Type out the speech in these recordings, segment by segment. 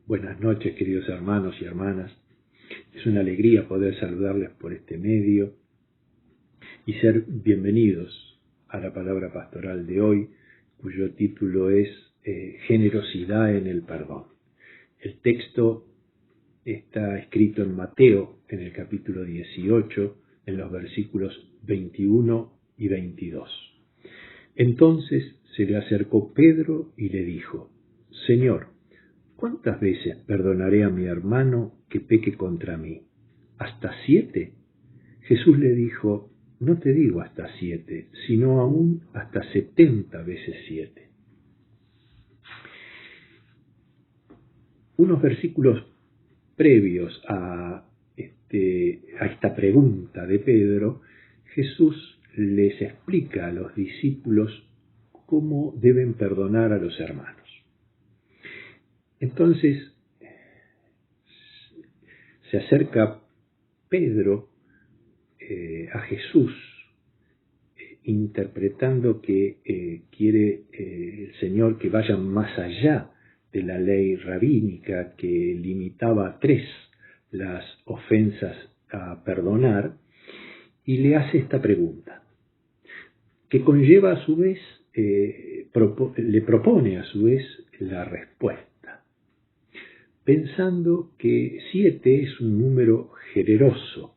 Buenas noches, queridos hermanos y hermanas. Es una alegría poder saludarles por este medio y ser bienvenidos a la palabra pastoral de hoy, cuyo título es Generosidad en el perdón. El texto está escrito en Mateo, en el capítulo 18, en los versículos 21 y 22. Entonces se le acercó Pedro y le dijo: Señor, ¿cuántas veces perdonaré a mi hermano que peque contra mí? ¿Hasta 7? Jesús le dijo: no te digo hasta 7, sino aún hasta 70 veces 7. Unos versículos previos a esta pregunta de Pedro, Jesús les explica a los discípulos cómo deben perdonar a los hermanos. Entonces, se acerca Pedro a Jesús, interpretando que quiere el Señor que vaya más allá de la ley rabínica que limitaba a 3 las ofensas a perdonar, y le hace esta pregunta, que conlleva a su vez, le propone a su vez la respuesta, pensando que 7 es un número generoso,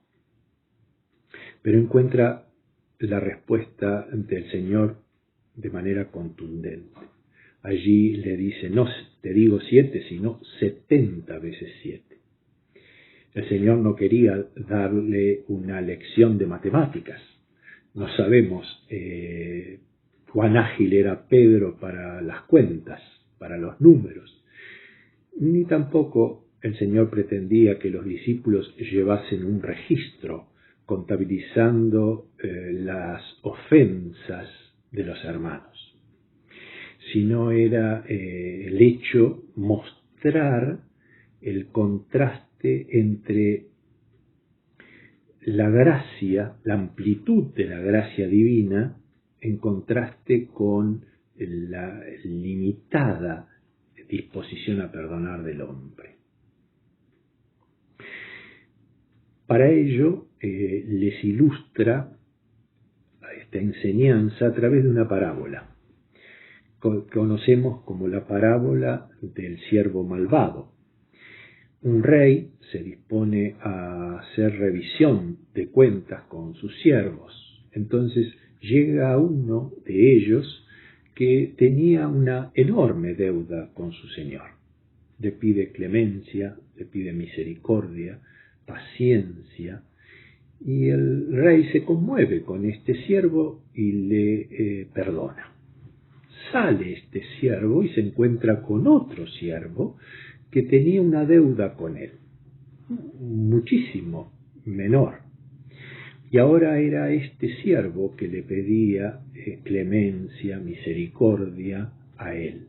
pero encuentra la respuesta del Señor de manera contundente. Allí le dice: no te digo 7, sino 70 veces 7. El Señor no quería darle una lección de matemáticas. No sabemos cuán ágil era Pedro para las cuentas, para los números. Ni tampoco el Señor pretendía que los discípulos llevasen un registro contabilizando las ofensas de los hermanos, sino era el hecho mostrar el contraste entre la gracia, la amplitud de la gracia divina, en contraste con la limitada disposición a perdonar del hombre. Para ello, les ilustra esta enseñanza a través de una parábola. Conocemos como la parábola del siervo malvado. Un rey se dispone a hacer revisión de cuentas con sus siervos. Entonces llega uno de ellos que tenía una enorme deuda con su señor. Le pide clemencia, le pide misericordia, paciencia, y el rey se conmueve con este siervo y le perdona. Sale este siervo y se encuentra con otro siervo que tenía una deuda con él, muchísimo menor. Y ahora era este siervo que le pedía clemencia, misericordia a él.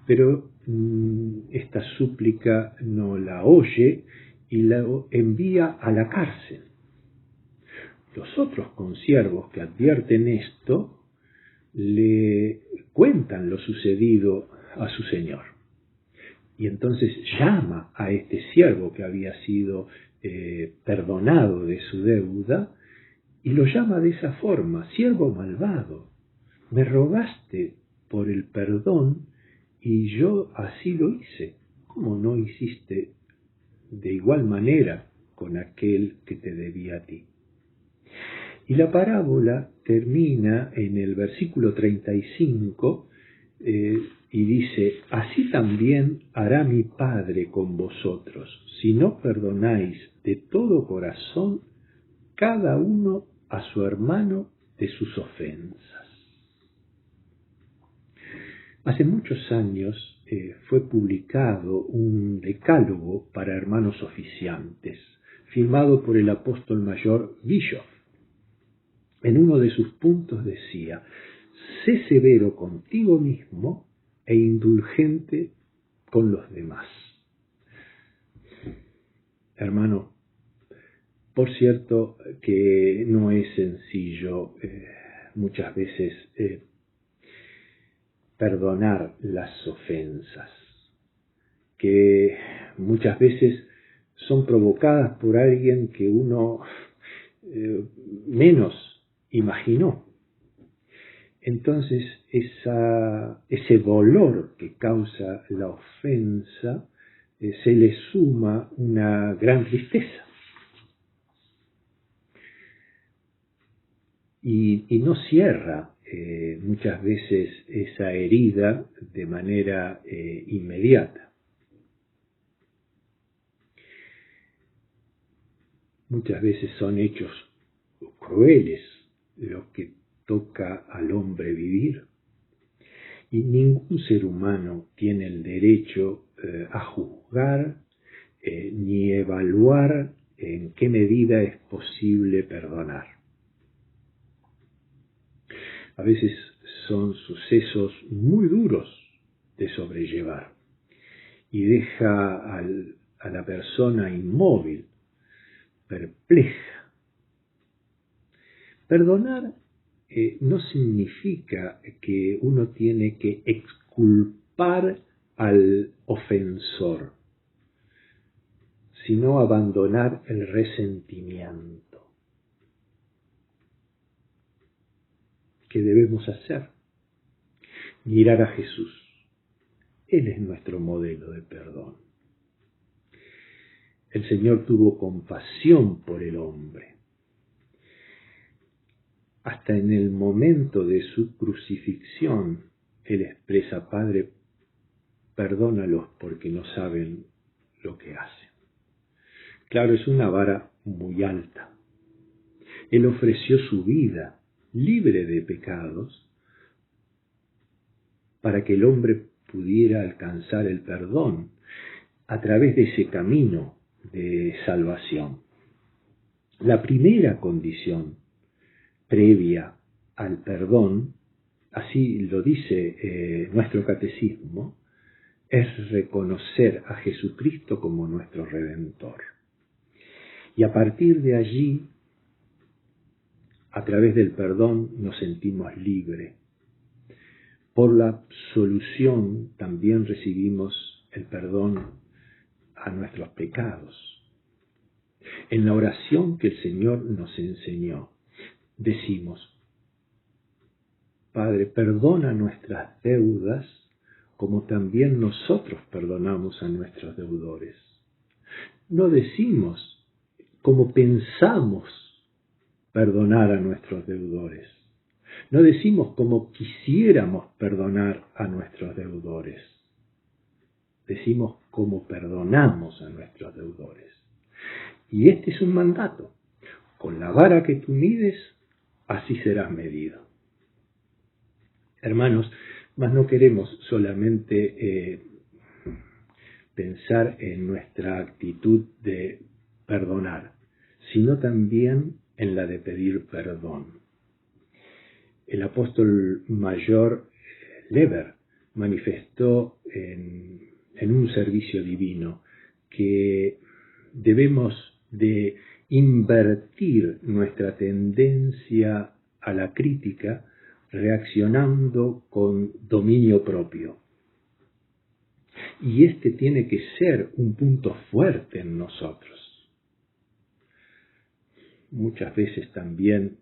Pero esta súplica no la oye y la envía a la cárcel. Los otros consiervos que advierten esto le cuentan lo sucedido a su señor. Y entonces llama a este siervo que había sido perdonado de su deuda, y lo llama de esa forma: siervo malvado, me rogaste por el perdón y yo así lo hice. ¿Cómo no hiciste de igual manera con aquel que te debía a ti? Y la parábola termina en el versículo 35 y dice: así también hará mi Padre con vosotros, si no perdonáis de todo corazón cada uno a su hermano de sus ofensas. Hace muchos años fue publicado un decálogo para hermanos oficiantes, firmado por el apóstol mayor Bishop. En uno de sus puntos decía: sé severo contigo mismo e indulgente con los demás. Hermano, por cierto que no es sencillo muchas veces perdonar las ofensas. que muchas veces son provocadas por alguien que uno menos imaginó. Entonces ese dolor que causa la ofensa se le suma una gran tristeza. Y no cierra muchas veces esa herida de manera inmediata. Muchas veces son hechos crueles los que toca al hombre vivir, y ningún ser humano tiene el derecho a juzgar ni evaluar en qué medida es posible perdonar. A veces son sucesos muy duros de sobrellevar y deja a la persona inmóvil, perpleja. Perdonar no significa que uno tiene que exculpar al ofensor, sino abandonar el resentimiento. ¿Qué debemos hacer? Mirar a Jesús. Él es nuestro modelo de perdón. El Señor tuvo compasión por el hombre. Hasta en el momento de su crucifixión, Él expresa: Padre, perdónalos porque no saben lo que hacen. Claro, es una vara muy alta. Él ofreció su vida libre de pecados para que el hombre pudiera alcanzar el perdón a través de ese camino de salvación. La primera condición previa al perdón, así lo dice nuestro catecismo, es reconocer a Jesucristo como nuestro Redentor. Y a partir de allí, a través del perdón, nos sentimos libres. Por la absolución también recibimos el perdón a nuestros pecados. En la oración que el Señor nos enseñó, decimos: Padre, perdona nuestras deudas como también nosotros perdonamos a nuestros deudores. No decimos como pensamos perdonar a nuestros deudores. No decimos como quisiéramos perdonar a nuestros deudores. Decimos como perdonamos a nuestros deudores. Y este es un mandato. Con la vara que tú mides, así serás medido. Hermanos, mas no queremos solamente pensar en nuestra actitud de perdonar, sino también en la de pedir perdón. El apóstol mayor Lever manifestó en un servicio divino que debemos de invertir nuestra tendencia a la crítica reaccionando con dominio propio. Y este tiene que ser un punto fuerte en nosotros. Muchas veces también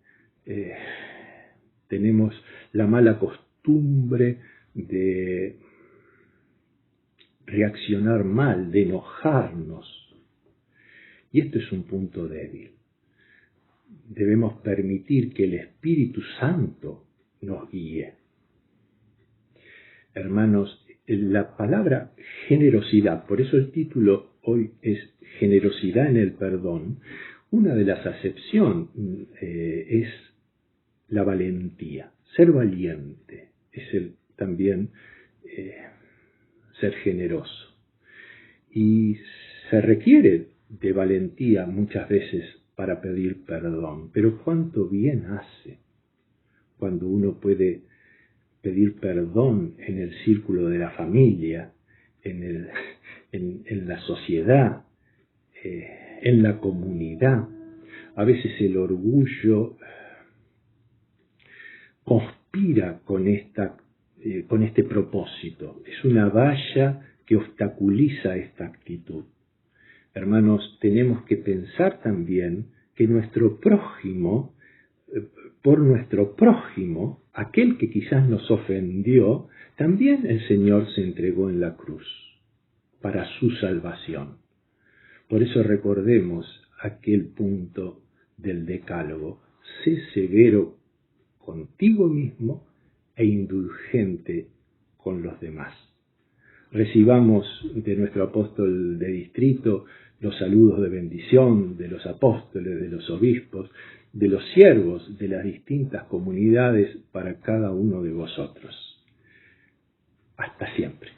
tenemos la mala costumbre de reaccionar mal, de enojarnos. Y esto es un punto débil. Debemos permitir que el Espíritu Santo nos guíe. Hermanos, la palabra generosidad, por eso el título hoy es Generosidad en el perdón. Una de las acepciones es la valentía. Ser valiente es también ser generoso. Y se requiere de valentía muchas veces para pedir perdón. Pero cuánto bien hace cuando uno puede pedir perdón en el círculo de la familia, en la sociedad, en la comunidad. A veces el orgullo conspira con este propósito. Es una valla que obstaculiza esta actitud. Hermanos, tenemos que pensar también que nuestro prójimo, por nuestro prójimo, aquel que quizás nos ofendió, también el Señor se entregó en la cruz para su salvación. Por eso recordemos aquel punto del Decálogo: sé severo contigo mismo e indulgente con los demás. Recibamos de nuestro apóstol de distrito los saludos de bendición de los apóstoles, de los obispos, de los siervos de las distintas comunidades para cada uno de vosotros. Hasta siempre.